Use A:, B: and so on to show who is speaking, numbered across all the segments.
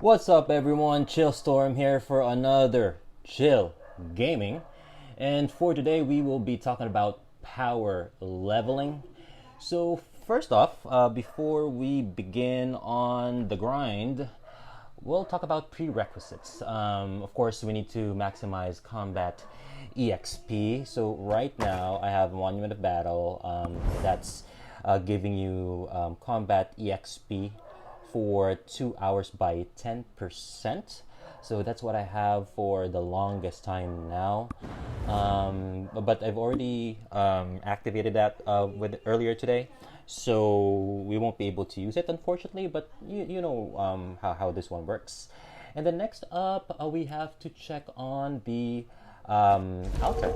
A: What's up, everyone? ChillStorm here for another chill gaming. And for today, we will be talking about power leveling. So, first off, before we begin on the grind, we'll talk about prerequisites. Of course, we need to maximize combat EXP. So, right now, I have Monument of Battle that's giving you combat EXP for 2 hours by 10%. So that's what I have for the longest time now. But I've already activated that with earlier today, so we won't be able to use it unfortunately. But you know how this one works. And then next up, we have to check on the altar.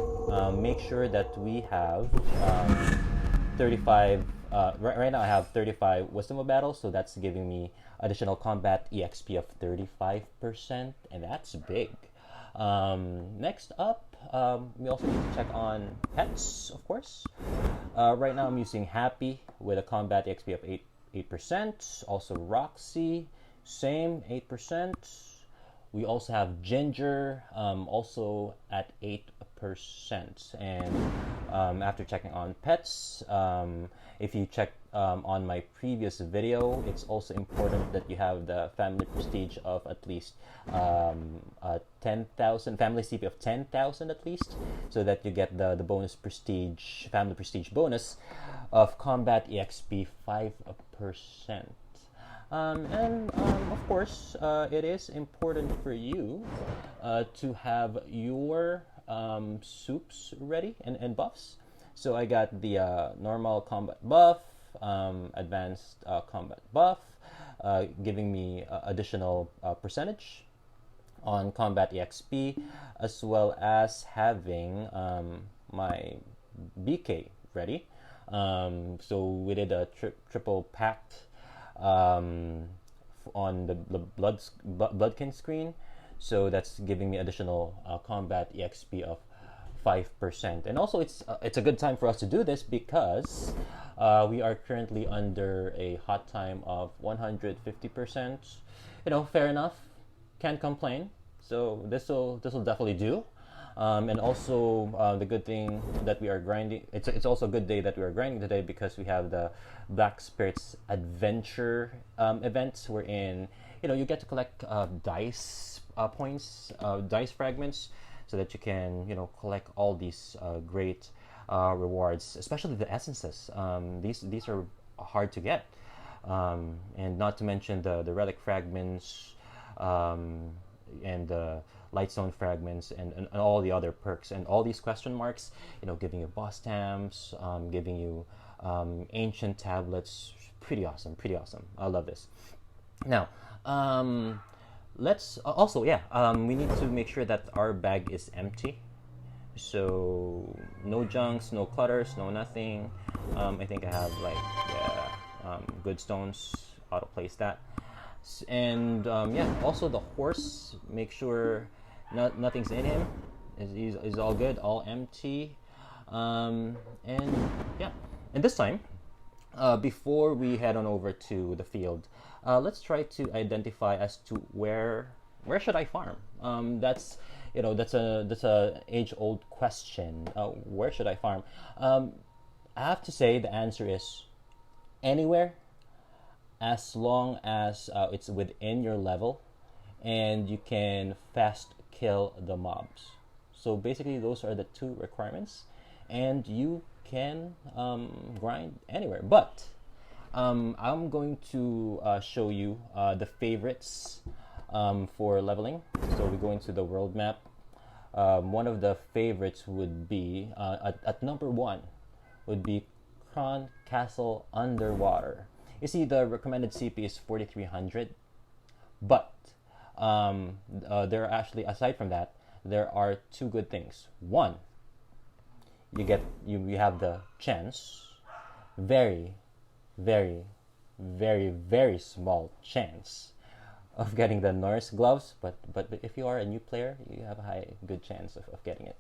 A: Make sure that we have 35 right now I have 35 wisdom of battle, so that's giving me additional combat exp of 35%, and that's big. Next up, we also need to check on pets, of course. Right now I'm using Happy with a combat exp of 8%. Also Roxy, same 8%. We also have Ginger, also at 8%. And after checking on pets, if you check on my previous video, it's also important that you have the family prestige of at least 10,000, family CP of 10,000 at least, so that you get the bonus prestige, family prestige bonus of combat EXP 5%. Of course, it is important for you to have your soups ready and buffs. So I got the normal combat buff, advanced combat buff, giving me additional percentage on combat EXP, as well as having my BK ready. So we did a triple pact on the Bloodkin screen, so that's giving me additional combat EXP of 5%. And also it's a good time for us to do this because we are currently under a hot time of 150%. Fair enough, can't complain. So this will definitely do. And also the good thing that we are grinding, it's also a good day that we are grinding today because we have the Black Spirits Adventure events wherein you get to collect dice points, dice fragments, so that you can collect all these great rewards, especially the essences. These are hard to get, and not to mention the relic fragments, and the lightstone fragments, and all the other perks, and all these question marks, giving you boss stamps, giving you ancient tablets. Pretty awesome, pretty awesome. I love this. Now, let's also, yeah, we need to make sure that our bag is empty. So no junks, no clutters, no nothing. I think I have like, yeah, good stones. Auto place that. And yeah, also the horse, make sure nothing's in him. Is all good, all empty. And yeah, and this time, before we head on over to the field, let's try to identify as to where should I farm. That's a age old question. Where should I farm? I have to say the answer is anywhere, as long as it's within your level and you can fast kill the mobs. So basically those are the two requirements, and you can grind anywhere. But I'm going to show you the favorites for leveling. So we go into the world map. One of the favorites would be at number one would be Kron Castle Underwater. You see, the recommended CP is 4,300, but there are actually, aside from that, there are two good things. One, you have the chance, very, very, very, very small chance of getting the Norse gloves, but if you are a new player, you have a good chance of getting it.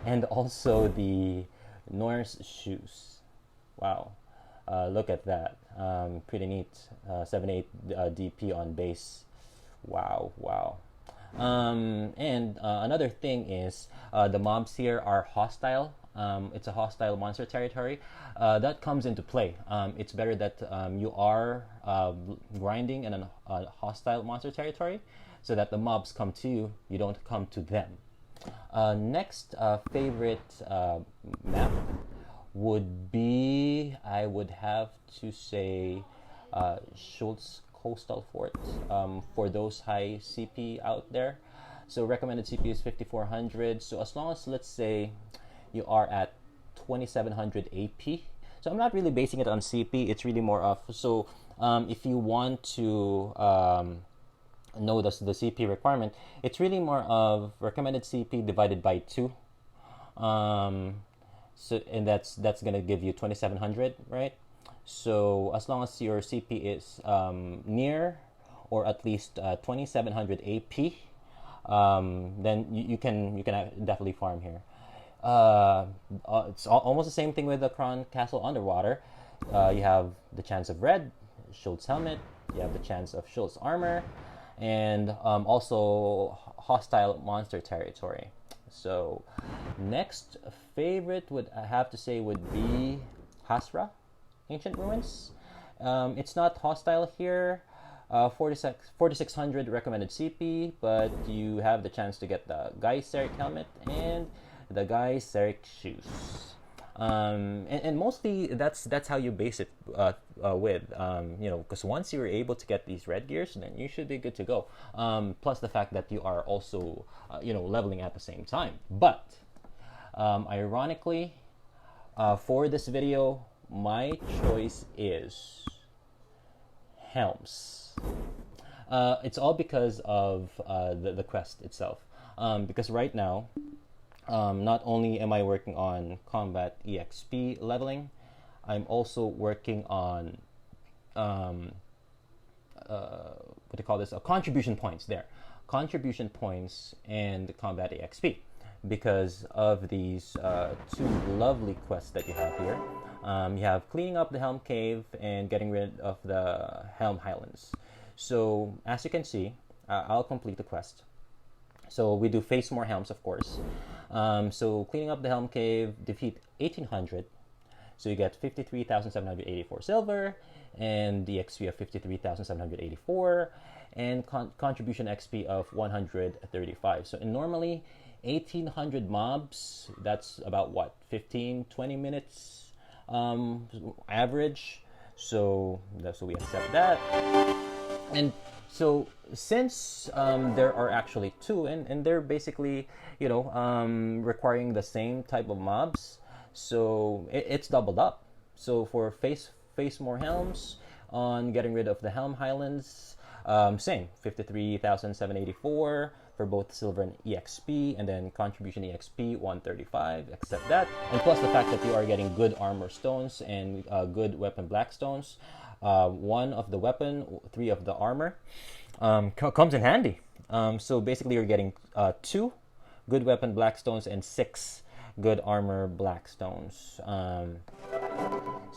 A: And also the Norse shoes. Wow. Look at that. Pretty neat. 7-8 DP on base Wow, wow. And another thing is the mobs here are hostile. It's a hostile monster territory. That comes into play. It's better that you are grinding in a hostile monster territory so that the mobs come to you, you don't come to them. Next favorite map would be, I would have to say, Schultz Coastal Fort for those high CP out there. So recommended CP is 5400. So as long as, let's say, you are at 2700 AP. So I'm not really basing it on CP. It's really more of, so if you want to know the CP requirement, it's really more of recommended CP divided by 2. So and that's gonna give you 2700, right? So as long as your CP is near or at least 2700 AP, then you can definitely farm here. It's almost the same thing with the Kron Castle Underwater. You have the chance of red, Schultz helmet. You have the chance of Schultz armor, and also hostile monster territory. So next favorite would I have to say would be Hasra, Ancient Ruins. It's not hostile here. 4600 recommended CP, but you have the chance to get the Geyseric helmet and the Geyseric shoes. And mostly that's how you base it with, because once you're able to get these red gears, then you should be good to go. Plus the fact that you are also, leveling at the same time. But ironically, for this video, my choice is helms. It's all because of the quest itself. Because right now, not only am I working on combat EXP leveling, I'm also working on what do you call this? Contribution points. Contribution points and combat EXP, because of these two lovely quests that you have here. You have cleaning up the Helm Cave and getting rid of the Helm Highlands. So as you can see, I'll complete the quest. So we do face more helms, of course. So cleaning up the Helm Cave, defeat 1800. So you get 53,784 silver and the XP of 53,784 and contribution XP of 135. So normally 1800 mobs, that's about what, 15-20 minutes average. So we accept that. And so since there are actually two, and they're basically requiring the same type of mobs, so it's doubled up. So for face more helms, on getting rid of the Helm Highlands, same 53,784 for both silver and EXP, and then contribution EXP 135. Accept that, and plus the fact that you are getting good armor stones and good weapon black stones. 1 of the weapon, 3 of the armor, comes in handy. So basically you're getting 2 good weapon black stones and 6 good armor black stones.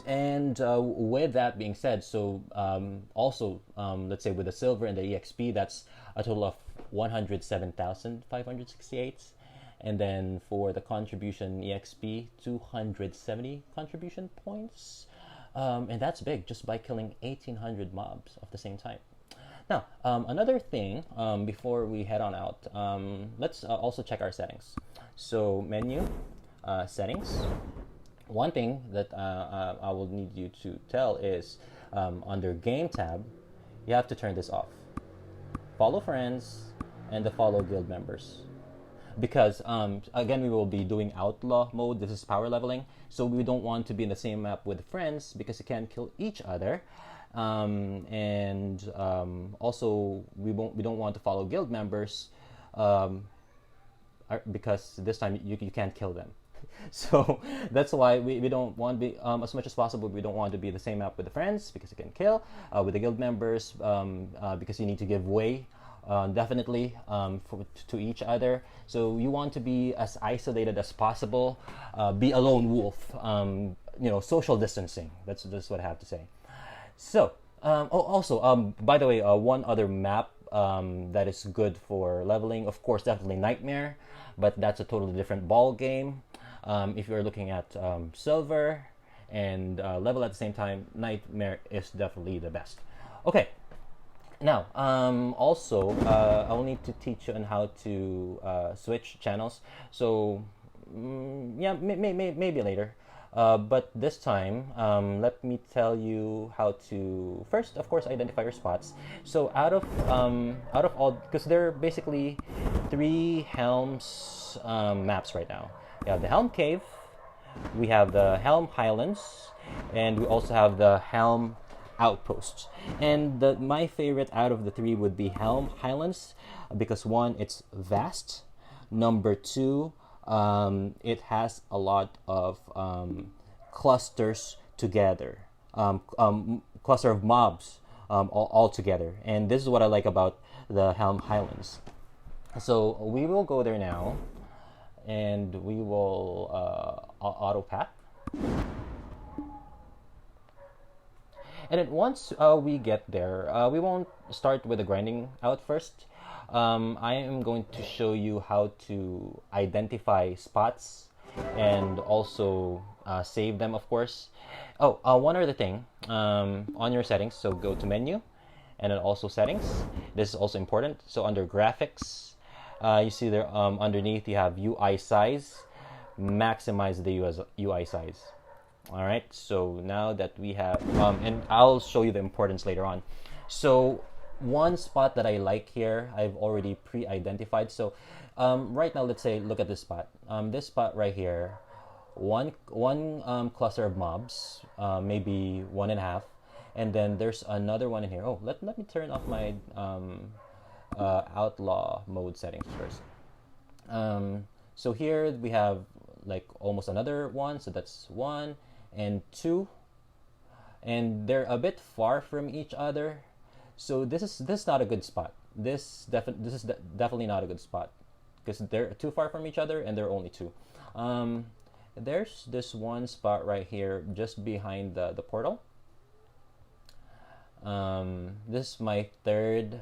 A: And with that being said, so also let's say with the silver and the EXP, that's a total of 107,568. And then for the contribution EXP, 270 contribution points. And that's big, just by killing 1800 mobs at the same time. Now, another thing, before we head on out, let's also check our settings. So menu, settings. One thing that I will need you to tell is under game tab, you have to turn this off. Follow friends and the follow guild members. Because again, we will be doing outlaw mode. This is power leveling, so we don't want to be in the same map with friends because you can kill each other. And also we don't want to follow guild members because this time you can't kill them. So that's why we don't want to be, as much as possible, we don't want to be the same map with the friends because you can kill, with the guild members because you need to give way definitely to each other. So you want to be as isolated as possible, be a lone wolf, social distancing. That's what I have to say. So also by the way, one other map that is good for leveling. Of course, definitely Nightmare, but that's a totally different ball game. If you're looking at silver and level at the same time, Nightmare is definitely the best. Okay, now also I'll need to teach you on how to switch channels. So yeah, maybe later. But this time, let me tell you how to first, of course, identify your spots. So out of all, because there are basically three Helms maps right now. We have the Helm Cave, we have the Helm Highlands, and we also have the Helm Outposts. And my favorite out of the three would be Helm Highlands because one, it's vast. Number two, it has a lot of clusters together, cluster of mobs all together. And this is what I like about the Helm Highlands. So we will go there now, and we will auto path. And then once we get there, we won't start with the grinding out first. I am going to show you how to identify spots and also save them, of course. Oh, one other thing, on your settings, so go to menu and then also settings. This is also important. So under graphics, you see there underneath you have UI size. Maximize the UI size. All right, so now that we have, and I'll show you the importance later on. So one spot that I like here, I've already pre-identified. So right now, let's say, look at this spot. This spot right here, one cluster of mobs, maybe one and a half, and then there's another one in here. Oh, let me turn off my outlaw mode settings first. So here we have like almost another one, so that's one and two, and they're a bit far from each other. So this is not a good spot. This is definitely not a good spot because they're too far from each other and they're only two. There's this one spot right here just behind the portal. This is my third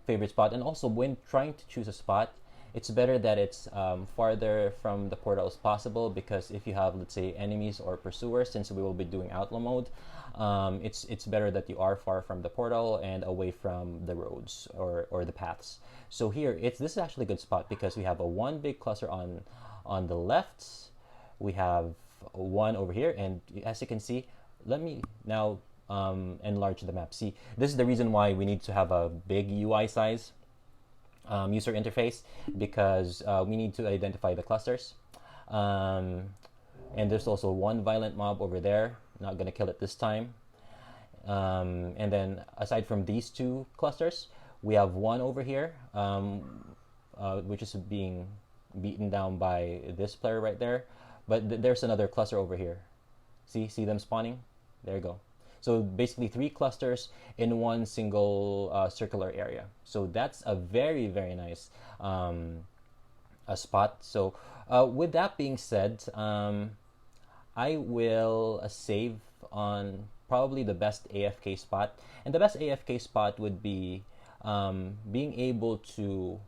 A: favorite spot, and also when trying to choose a spot, it's better that it's farther from the portal as possible, because if you have, let's say, enemies or pursuers, since we will be doing outlaw mode, it's better that you are far from the portal and away from the roads or the paths. So here, this is actually a good spot because we have a one big cluster on the left. We have one over here, and as you can see, let me now enlarge the map. See, this is the reason why we need to have a big UI size. User interface, because we need to identify the clusters, and there's also one violent mob over there. Not gonna kill it this time. And then aside from these two clusters, we have one over here, which is being beaten down by this player right there. But there's another cluster over here. See them spawning? There you go. So basically 3 clusters in one single circular area. So that's a very, very nice a spot. So with that being said, I will save on probably the best AFK spot. And the best AFK spot would be being able to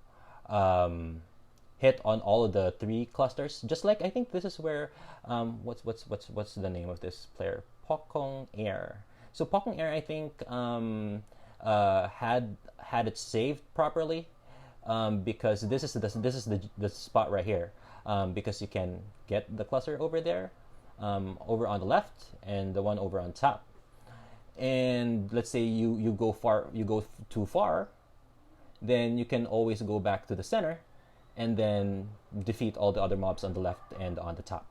A: hit on all of the 3 clusters. Just like, I think this is where, what's the name of this player? Pokong Air. So Pokong Air, I think, had it saved properly, because this is the spot right here, because you can get the cluster over there, over on the left, and the one over on top. And let's say you go too far, then you can always go back to the center, and then defeat all the other mobs on the left and on the top.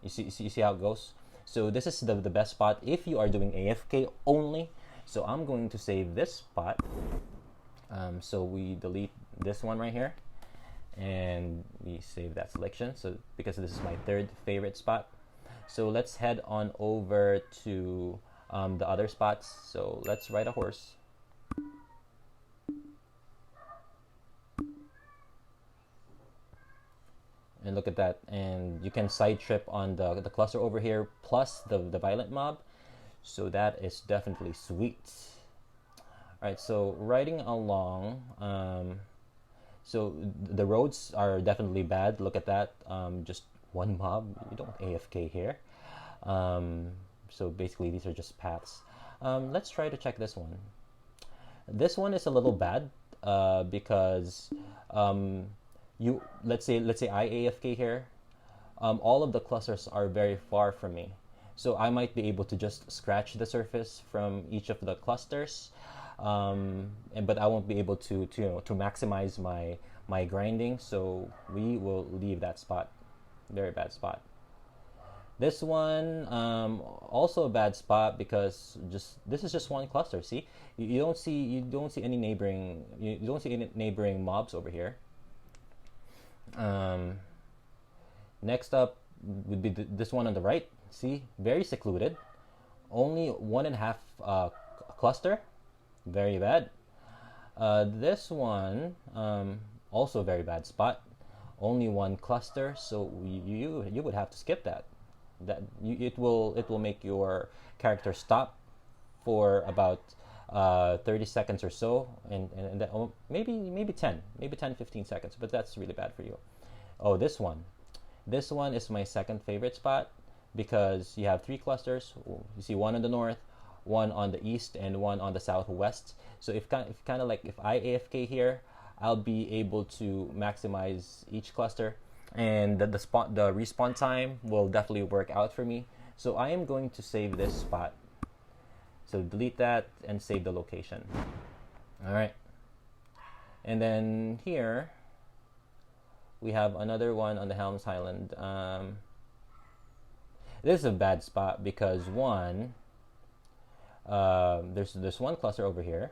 A: You see how it goes? So this is the best spot if you are doing AFK only. So I'm going to save this spot. So we delete this one right here, and we save that selection. So because this is my third favorite spot. So let's head on over to the other spots. So let's ride a horse. And look at that, and you can side trip on the cluster over here plus the violent mob, so that is definitely sweet. All right, so riding along. So the roads are definitely bad. Look at that. Just one mob. You don't AFK here. Um, so basically, these are just paths. Let's try to check this one. This one is a little bad because um, you let's say I AFK here. All of the clusters are very far from me. So I might be able to just scratch the surface from each of the clusters, but I won't be able to maximize my grinding. So we will leave that spot. Very bad spot. This one also a bad spot because just this is just one cluster. See, you don't see any neighboring mobs over here. Um, Next up would be this one on the right. See, very secluded. Only 1.5 cluster. Very bad. This one also a very bad spot. Only one cluster, so you would have to skip that. It will make your character stop for about 30 seconds or so, and that, maybe 15 seconds, but that's really bad for you. Oh, this one. This one is my second favorite spot because you have three clusters. You see one on the north, one on the east, and one on the southwest. So if I AFK here, I'll be able to maximize each cluster, and the respawn time will definitely work out for me. So I am going to save this spot. So delete that and save the location. All right, and then here we have another one on the Helms Highland. This is a bad spot because one, there's one cluster over here.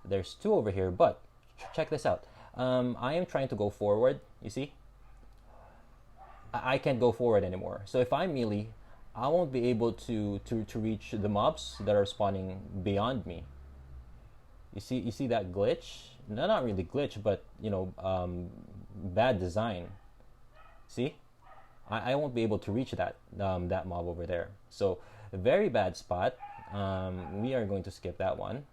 A: There's two over here, but check this out. I am trying to go forward. You see, I can't go forward anymore. So if I melee, I won't be able to reach the mobs that are spawning beyond me. You see that glitch? No, not really glitch, but bad design. See, I won't be able to reach that mob over there. So a very bad spot. We are going to skip that one.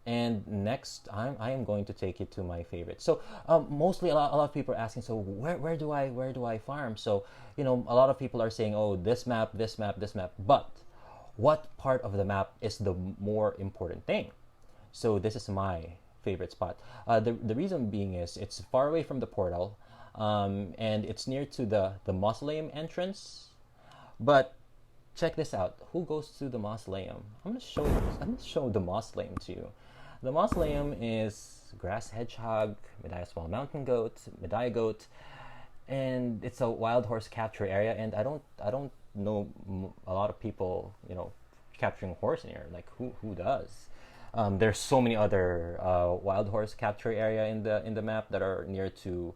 A: And next, I am going to take you to my favorite. So mostly a lot of people are asking, so where do I farm? So a lot of people are saying, oh, this map, this map, this map. But what part of the map is the more important thing? So this is my favorite spot. The reason being is it's far away from the portal, and it's near to the mausoleum entrance. But check this out. Who goes to the mausoleum? I'm gonna show the mausoleum to you. The mausoleum is grass hedgehog, Medaya small mountain goat, Medaya goat, and it's a wild horse capture area. And I don't know a lot of people capturing horse in here. Like who does? There's so many other wild horse capture area in the map that are near to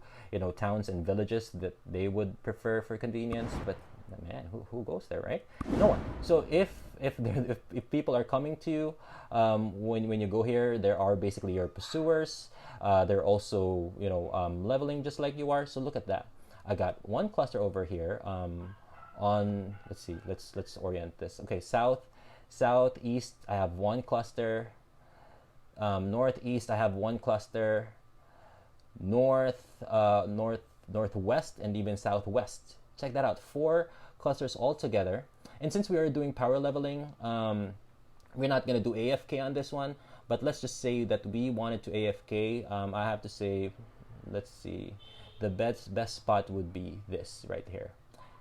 A: towns and villages that they would prefer for convenience. But man, who goes there, right? No one. So if people are coming to you when you go here, there are basically your pursuers. They're also leveling just like you are. So look at that. I got one cluster over here. On let's see, let's orient this. Okay, southeast I have one cluster. Northeast I have one cluster. Northwest and even southwest. Check that out. 4 clusters all together. And since we are doing power leveling, we're not going to do AFK on this one. But let's just say that we wanted to AFK. I have to say, let's see, the best spot would be this right here.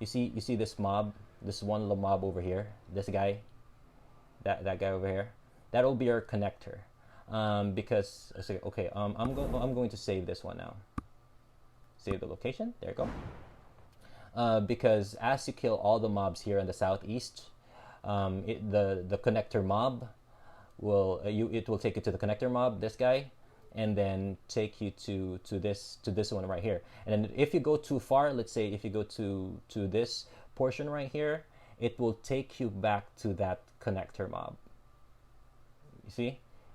A: You see this mob, this one little mob over here. This guy, that guy over here. That will be our connector. Because okay, I'm going to save this one now. Save the location. There you go. Because as you kill all the mobs here in the southeast, the connector mob it will take you to the connector mob, this guy, and then take you to this one right here. And then if you go too far, let's say if you go to this portion right here, it will take you back to that connector mob.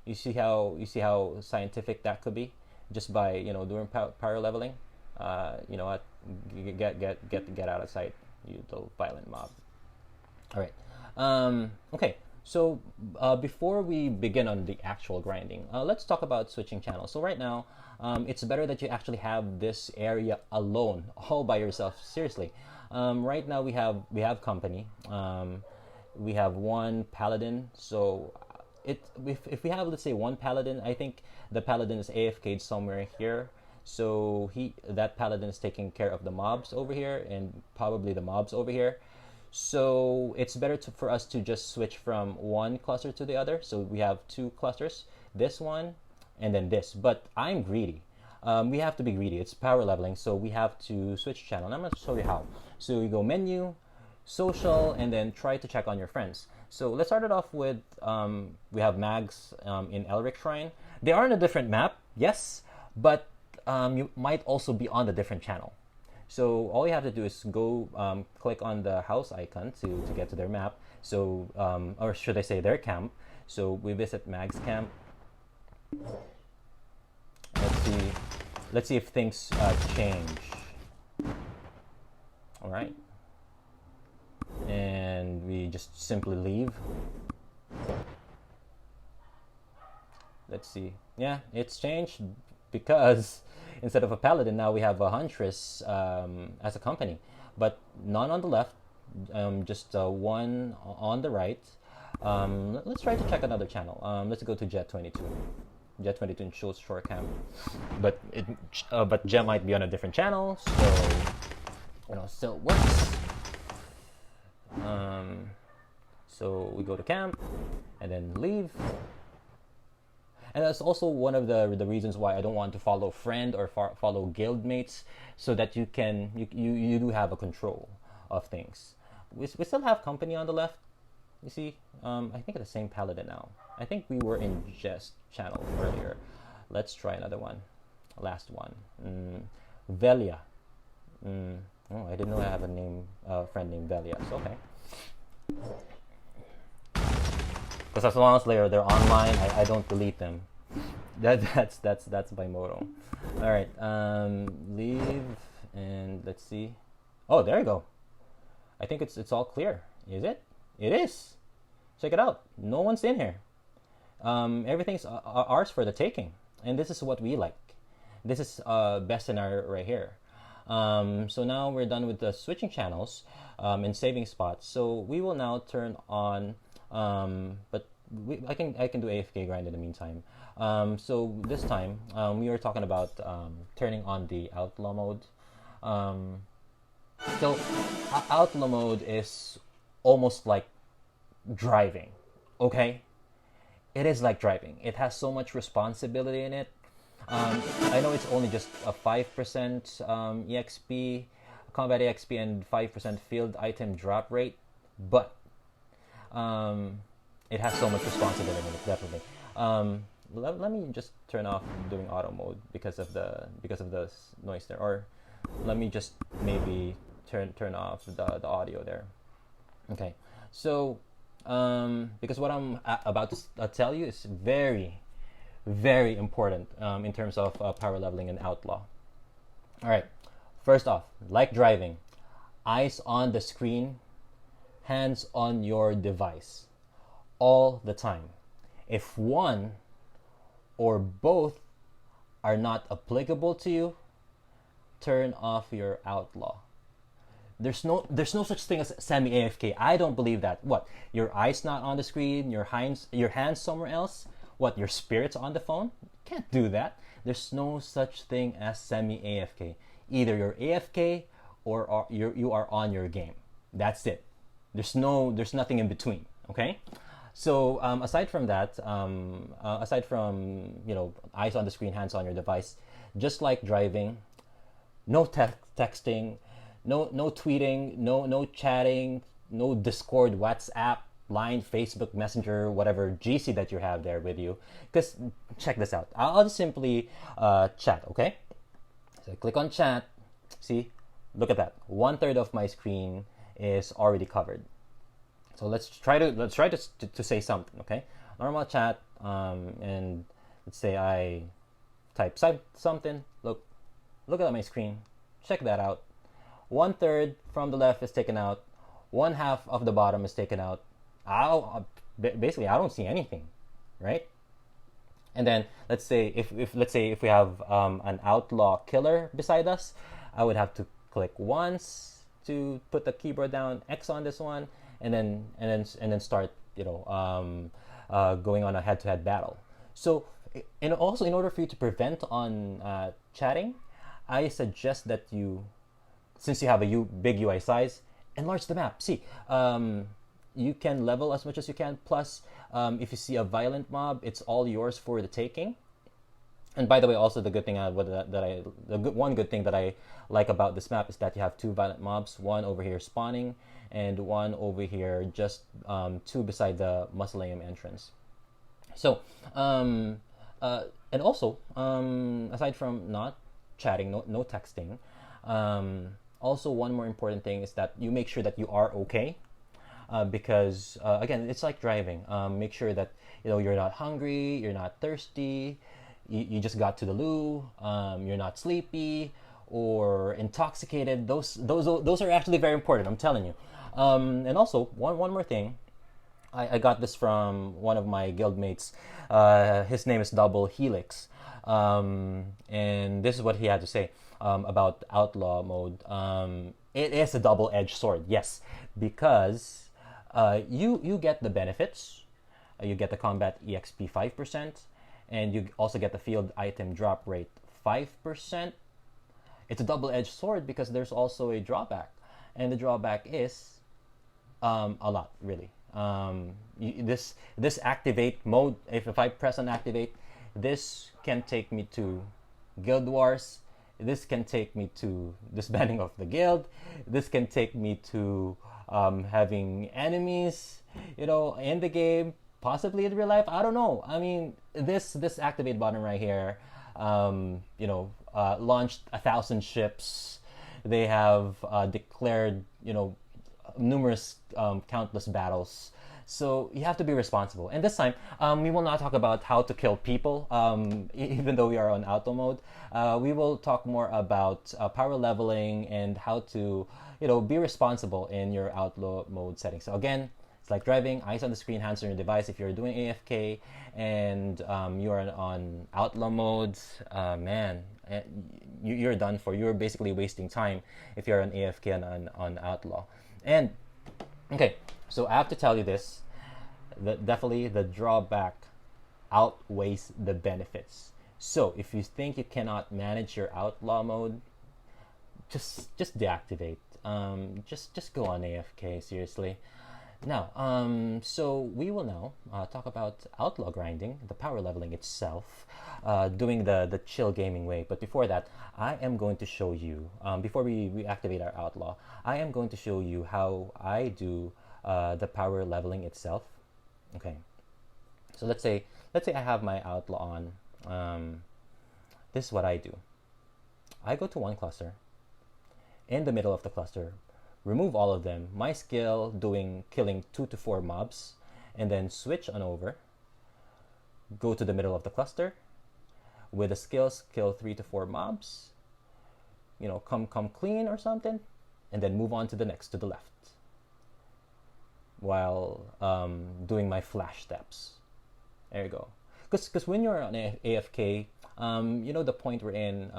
A: You see how scientific that could be just by doing power leveling. What, get out of sight, you little violent mob. All right. Okay. So before we begin on the actual grinding, let's talk about switching channels. So right now, it's better that you actually have this area alone, all by yourself. Seriously, right now we have company. We have one paladin. So if we have, let's say, one paladin, I think the paladin is AFK'd somewhere here. So that paladin is taking care of the mobs over here and probably the mobs over here. So it's better for us to just switch from one cluster to the other. So we have two clusters, this one and then this. But I'm greedy. We have to be greedy. It's power leveling, so we have to switch channel. And I'm going to show you how. So you go menu, social, and then try to check on your friends. So let's start it off with, we have mags in Elric Shrine. They are on a different map, yes, but you might also be on the different channel. So all you have to do is go click on the house icon to get to their map. So, or should I say their camp. So we visit Mag's camp. Let's see if things change. All right. And we just simply leave. Let's see. Yeah, it's changed because instead of a paladin, now we have a huntress as a company, but none on the left, just one on the right. Let's try to check another channel. Let's go to Jet 22. Jet 22 in ChillStorm camp, but Jet might be on a different channel, so still works. So we go to camp and then leave. And that's also one of the reasons why I don't want to follow friend or follow guild mates, so that you do have a control of things. We still have company on the left. You see, I think it's the same paladin now. I think we were in Jest channel earlier. Let's try another one. Last one. Velia. Oh, I didn't know I have a friend named Velia. So okay. Because as long as they're online, I don't delete them. That's by motto. All right, leave and let's see. Oh, there you go. I think it's all clear. Is it? It is. Check it out. No one's in here. Everything's ours for the taking, and this is what we like. This is best scenario right here. So now we're done with the switching channels and saving spots. So we will now turn on. But I can do AFK grind in the meantime. So this time we were talking about turning on the outlaw mode. So outlaw mode is almost like driving. Okay, it is like driving. It has so much responsibility in it. I know it's only just a 5% EXP, combat EXP, and 5% field item drop rate, but it has so much responsibility in it, definitely. Let me just turn off doing auto mode because of the noise there, or let me just maybe turn off the audio there. Okay, so because what I'm about to tell you is very, very important in terms of power leveling and outlaw. All right, first off, like driving, eyes on the screen, hands on your device all the time. If one or both are not applicable to you, turn off your outlaw. There's no such thing as semi AFK. I don't believe that. What? Your eyes not on the screen, your hands somewhere else? What? Your spirit's on the phone? You can't do that. There's no such thing as semi AFK. Either you're AFK or you are on your game. That's it. There's nothing in between. Okay. So aside from that, aside from eyes on the screen, hands on your device, just like driving, no texting, no tweeting, no chatting, no Discord, WhatsApp, Line, Facebook, Messenger, whatever GC that you have there with you. Because check this out. I'll just simply chat. Okay. So click on chat. See, look at that. 1/3 of my screen is already covered. So let's try to say something, okay? Normal chat, and let's say I type something. Look at my screen. Check that out. 1/3 from the left is taken out. 1/2 of the bottom is taken out. basically I don't see anything, right? And then let's say if we have an outlaw killer beside us, I would have to click once to put the keyboard down, X on this one, and then start going on a head-to-head battle. So, and also in order for you to prevent on chatting, I suggest that you, since you have a big UI size, enlarge the map. See, you can level as much as you can. Plus, if you see a violent mob, it's all yours for the taking. And by the way, also the good thing one good thing that I like about this map is that you have two violent mobs, one over here spawning, and one over here just two beside the mausoleum entrance. So, and also, aside from not chatting, no texting, also one more important thing is that you make sure that you are okay. Because again, it's like driving. Make sure that you're not hungry, you're not thirsty, you just got to the loo, you're not sleepy or intoxicated. Those are actually very important. I'm telling you. And also one more thing. I got this from one of my guildmates. His name is Double Helix, and this is what he had to say about outlaw mode. It is a double-edged sword, yes, because you get the benefits. You get the combat EXP 5%, and you also get the field item drop rate 5%. It's a double-edged sword because there's also a drawback, and the drawback is a lot, really. This activate mode, if I press on activate, this can take me to Guild Wars. This can take me to disbanding of the guild. This can take me to having enemies, in the game, possibly in real life. I don't know. I mean, this activate button right here, launched 1,000 ships. They have declared, numerous, countless battles. So you have to be responsible. And this time, we will not talk about how to kill people, even though we are on auto mode. We will talk more about power leveling and how to, be responsible in your outlaw mode settings. So again, it's like driving, eyes on the screen, hands on your device. If you're doing AFK and you are on outlaw mode, man, you're done for. You're basically wasting time if you're on AFK and on outlaw. And okay, so I have to tell you this, that definitely the drawback outweighs the benefits. So if you think you cannot manage your outlaw mode, just deactivate. Just go on AFK, seriously. Now, so we will now talk about outlaw grinding, the power leveling itself, doing the chill gaming way. But before that, I am going to show you, before we activate our outlaw, I am going to show you how I do the power leveling itself. Okay, so let's say I have my outlaw on. This is what I do. I go to one cluster. In the middle of the cluster, remove all of them. My skill killing 2 to 4 mobs, and then switch on over. Go to the middle of the cluster. With the skills, kill 3 to 4 mobs. Come clean or something, and then move on to the next to the left. While doing my flash steps. There you go. Because when you're on AFK, the point we're in,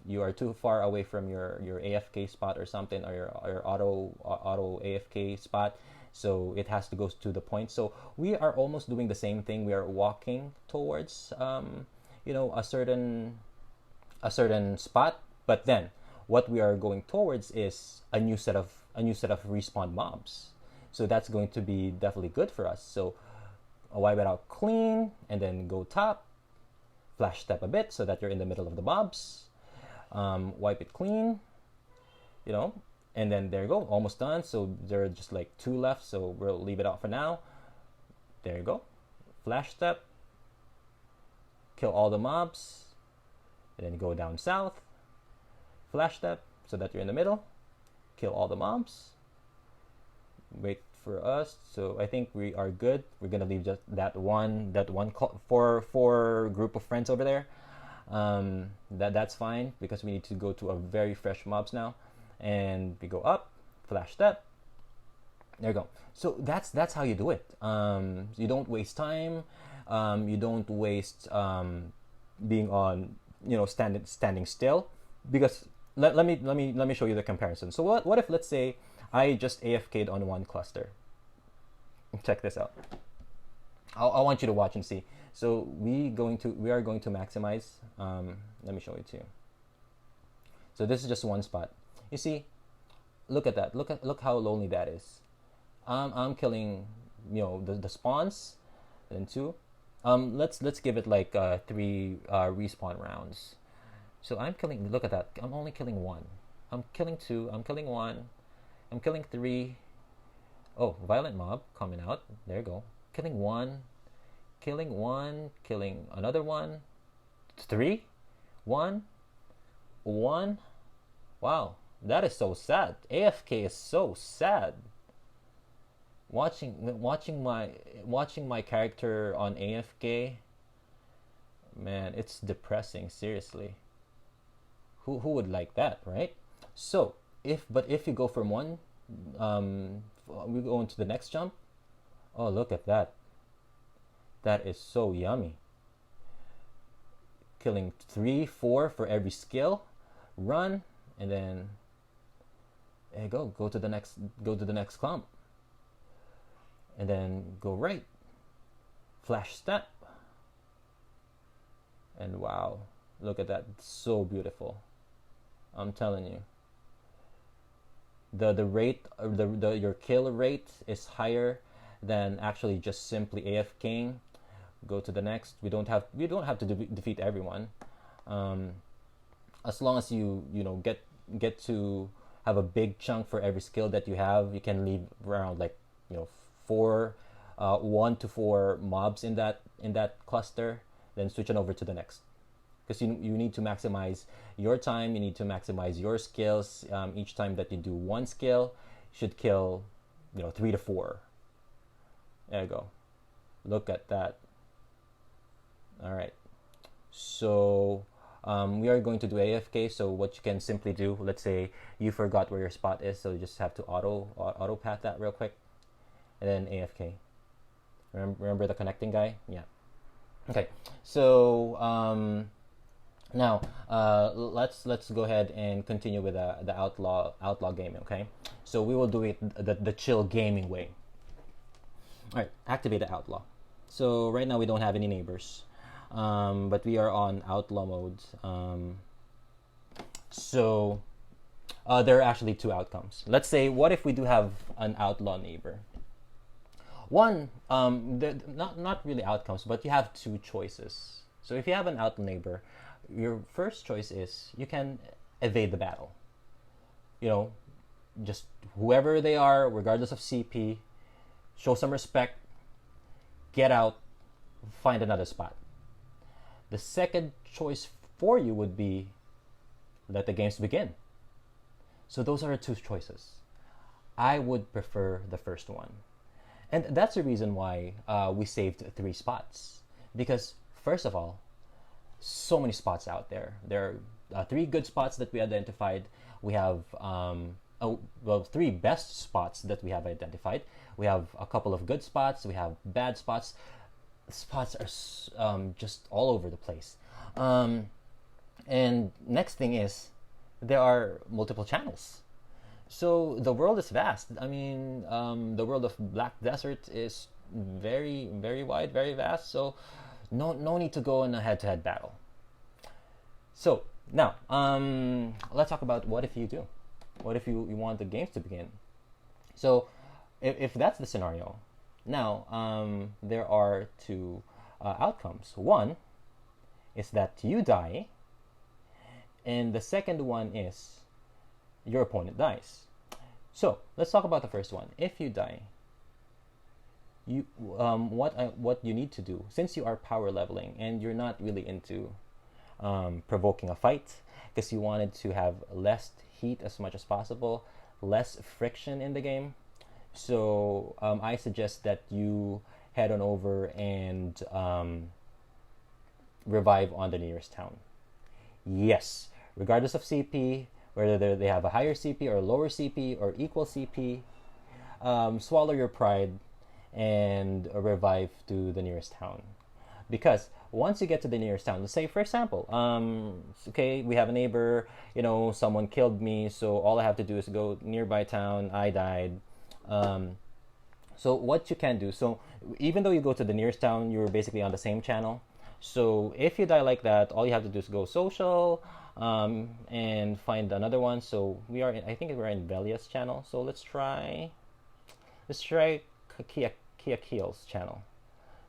A: you are too far away from your AFK spot or something, or your auto AFK spot, so it has to go to the point. So we are almost doing the same thing. We are walking towards a certain spot, but then what we are going towards is a new set of respawn mobs. So that's going to be definitely good for us. So wipe it out clean, and then go top, flash step a bit so that you're in the middle of the mobs. Wipe it clean, and then there you go, almost done. So there are just like 2 left, so we'll leave it out for now. There you go, flash step, kill all the mobs, and then go down south, flash step so that you're in the middle, kill all the mobs, wait for us. So I think we are good. We're gonna leave just that one for group of friends over there. That's fine, because we need to go to a very fresh mobs now. And we go up, flash step, There you go. So that's how you do it. You don't waste time. You don't waste being on, standing still, because let me show you the comparison. So what if, let's say, I just AFK'd on one cluster. Check this out. I want you to watch and see. So we are going to maximize. Let me show it to you. So this is just one spot. You see, look at that. Look how lonely that is. I'm killing, the spawns, and two. Let's give it like 3 respawn rounds. So I'm killing. Look at that. I'm only killing 1. I'm killing 2. I'm killing 1. I'm killing 3. Oh, violent mob coming out. There you go. Killing 1. Killing 1. Killing another 1. 3. 1. 1. Wow, that is so sad. AFK is so sad. Watching my character on AFK, man, it's depressing. Seriously, who would like that, right? So if you go from one, we go into the next jump. Oh, look at that. That is so yummy. Killing 3, 4 for every skill. Run, and then there you go. Go to the next clump. And then go right. Flash step. And wow, look at that. It's so beautiful. I'm telling you. The rate, your kill rate is higher than actually just simply AFKing. Go to the next. We don't have to defeat everyone. As long as you get to have a big chunk for every skill that you have, you can leave around like 1 to 4 mobs in that cluster, then switch on over to the next, because you need to maximize your time. You need to maximize your skills. Each time that you do one skill, you should kill 3 to 4. There you go. Look at that. All right, so we are going to do AFK. So what you can simply do, let's say you forgot where your spot is, so you just have to auto path that real quick, and then AFK. Remember the connecting guy? Yeah. Okay. So now let's go ahead and continue with the outlaw gaming. Okay. So we will do it the chill gaming way. All right. Activate the outlaw. So right now we don't have any neighbors, but we are on outlaw mode. So there are actually 2 outcomes. Let's say, what if we do have an outlaw neighbor? One, not really outcomes, but you have 2 choices. So if you have an outlaw neighbor, your first choice is you can evade the battle. Just whoever they are, regardless of CP, show some respect, get out, find another spot. The second choice for you would be let the games begin. So those are the 2 choices. I would prefer the first one. And that's the reason why we saved 3 spots. Because, first of all, so many spots out there. There are 3 good spots that we identified. We have 3 best spots that we have identified. We have a couple of good spots. We have bad spots. Spots are just all over the place. And next thing is, there are multiple channels. So the world is vast. I mean, the world of Black Desert is very, very wide, very vast. So no need to go in a head-to-head battle. So now, let's talk about what if you do. What if you want the games to begin? So if that's the scenario, now there are 2 outcomes. One is that you die, and the second one is your opponent dies. So let's talk about the first one. If you die, you what you need to do, since you are power leveling and you're not really into provoking a fight, because you wanted to have less heat as much as possible, less friction in the game. So I suggest that you head on over and revive on the nearest town. Yes, regardless of CP, whether they have a higher CP or lower CP or equal CP, swallow your pride and revive to the nearest town. Because once you get to the nearest town, let's say for example, okay, we have a neighbor, someone killed me, so all I have to do is go nearby town. I died. So what you can do, so even though you go to the nearest town, you're basically on the same channel. So if you die like that, all you have to do is go social, and find another one. So I think we're in Velia's channel. So let's try Kia Keel's channel.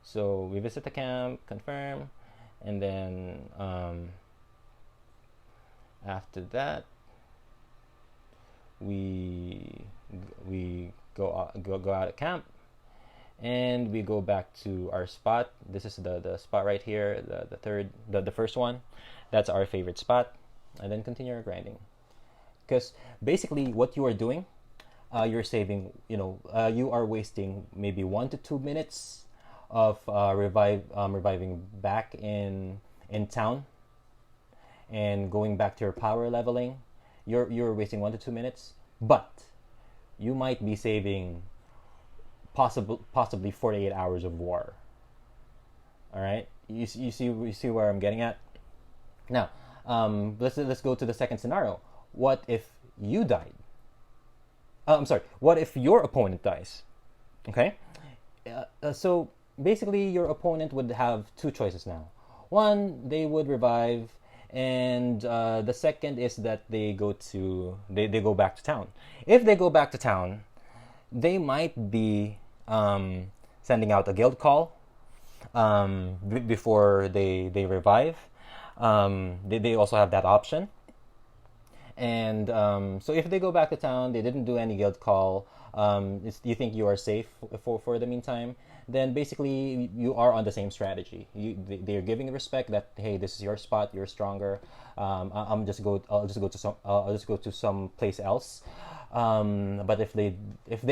A: So we visit the camp, confirm, and then after that we go out of camp, and we go back to our spot. This is the spot right here, the first one. That's our favorite spot, and then continue our grinding. Because basically, what you are doing, you're saving. You are wasting maybe 1 to 2 minutes of reviving back in town, and going back to your power leveling. You're wasting 1 to 2 minutes, but you might be saving possibly 48 hours of war. All right, you see where I'm getting at. Now, let's go to the second scenario. What if you died? I'm sorry. What if your opponent dies? Okay, so basically your opponent would have two choices now. One, they would revive, and the second is that they go back to town. If they go back to town, they might be sending out a guild call before they revive. They also have that option. And so if they go back to town, they didn't do any guild call, you think you are safe for the meantime, then basically you are on the same strategy. They're giving respect that, hey, this is your spot, you're stronger. I'll just go to some place else. But if they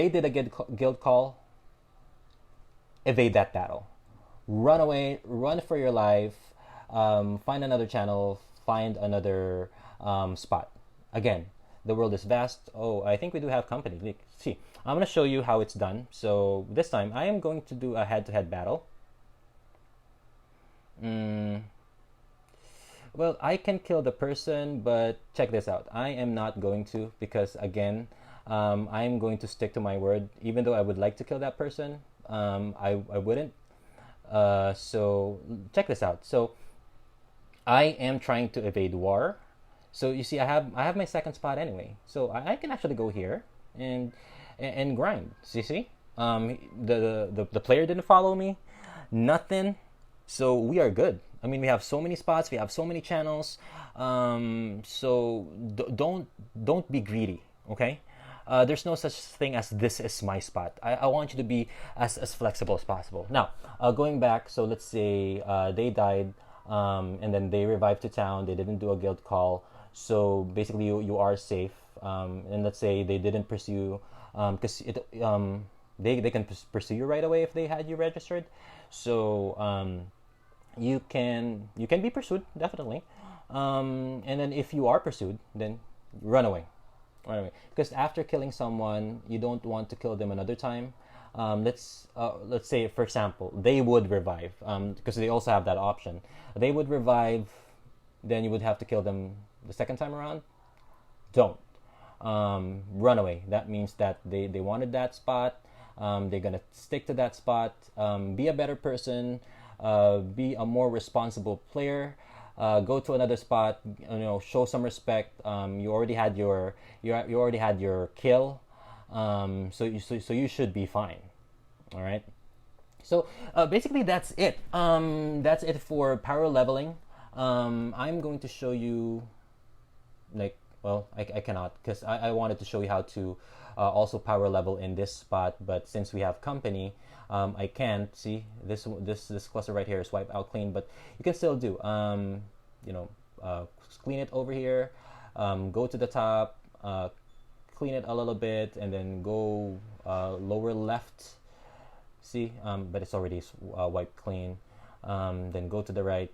A: did a guild call, evade that battle. Run away, run for your life, find another channel, find another spot. Again, the world is vast. Oh, I think we do have company. See, I'm going to show you how it's done. So this time, I am going to do a head-to-head battle. Well, I can kill the person, but check this out. I am not going to, because again, I'm going to stick to my word. Even though I would like to kill that person, I wouldn't. So check this out. So I am trying to evade war. So you see, I have my second spot anyway. So I can actually go here and grind. See? The player didn't follow me, nothing. So we are good. I mean, we have so many spots, we have so many channels. So don't be greedy, okay? There's no such thing as this is my spot. I want you to be as flexible as possible. Now, going back, so let's say they died, and then they revived to town. They didn't do a guild call. So basically, you are safe. And let's say they didn't pursue, because they can pursue you right away if they had you registered. So you can be pursued, definitely. And then if you are pursued, then run away. Because after killing someone, you don't want to kill them another time. Let's say, for example, they would revive, because they also have that option. They would revive, then you would have to kill them the second time around. Don't run away. That means that they wanted that spot. They're gonna stick to that spot. Be a better person. Be a more responsible player. Go to another spot. Show some respect. You already had your kill. So you should be fine. All right. So basically that's it. That's it for power leveling. I'm going to show you, I cannot, because I wanted to show you how to also power level in this spot, but since we have company, I can't. See, this cluster right here is wipe out clean, but you can still do clean it over here, go to the top, clean it a little bit, and then go lower left. See, but it's already wiped clean. Then go to the right,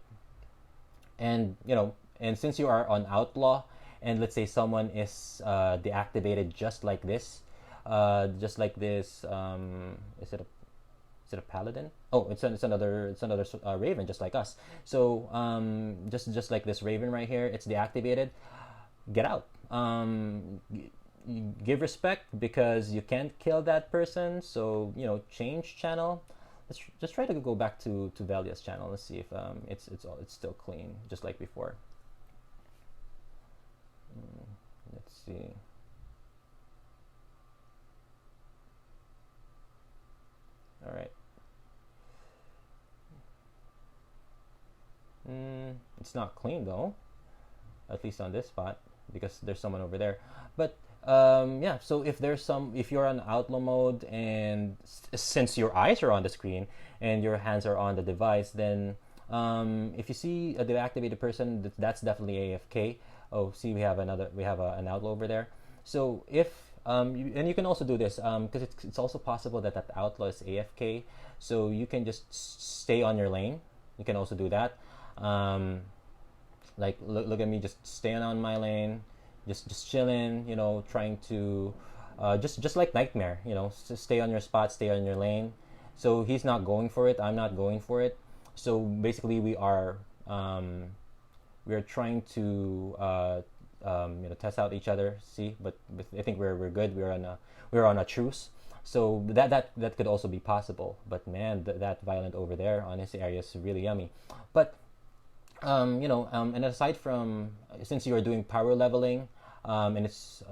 A: and since you are on Outlaw, and let's say someone is deactivated just like this, just like this. Is it a paladin? Oh, it's another raven, just like us. So just like this raven right here, it's deactivated. Get out. Give respect because you can't kill that person. So change channel. Let's just try to go back to Valia's channel. Let's see if it's still clean, just like before. Let's see. All right. It's not clean though, at least on this spot, because there's someone over there. But yeah, so if you're on outlaw mode and since your eyes are on the screen and your hands are on the device, then if you see a deactivated person, that's definitely AFK. Oh, see, we have an outlaw over there. So if and you can also do this because it's also possible that that outlaw is AFK, so you can just stay on your lane. You can also do that. Like look at me, just staying on my lane, just chilling, trying to just like Nightmare, just stay on your spot, stay on your lane. So he's not going for it, I'm not going for it. So basically we are trying to test out each other. See, but I think we're good. We're on a truce. So that could also be possible. But man, that violent over there on his area is really yummy. But and aside from, since you are doing power leveling, and it's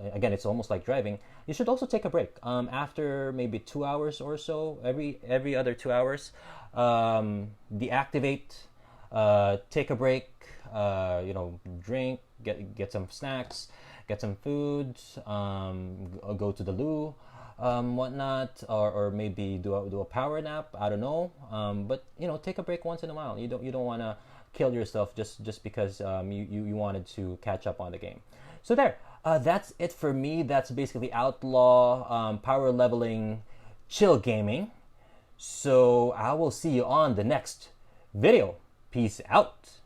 A: almost like driving, you should also take a break after maybe 2 hours or so. Every other 2 hours, deactivate, take a break, drink, get some snacks, get some food, go to the loo, whatnot, or maybe do a power nap. I don't know, but take a break once in a while. You don't want to kill yourself just because you wanted to catch up on the game. So there, that's it for me. That's basically Outlaw, power leveling, chill gaming. So I will see you on the next video. Peace out.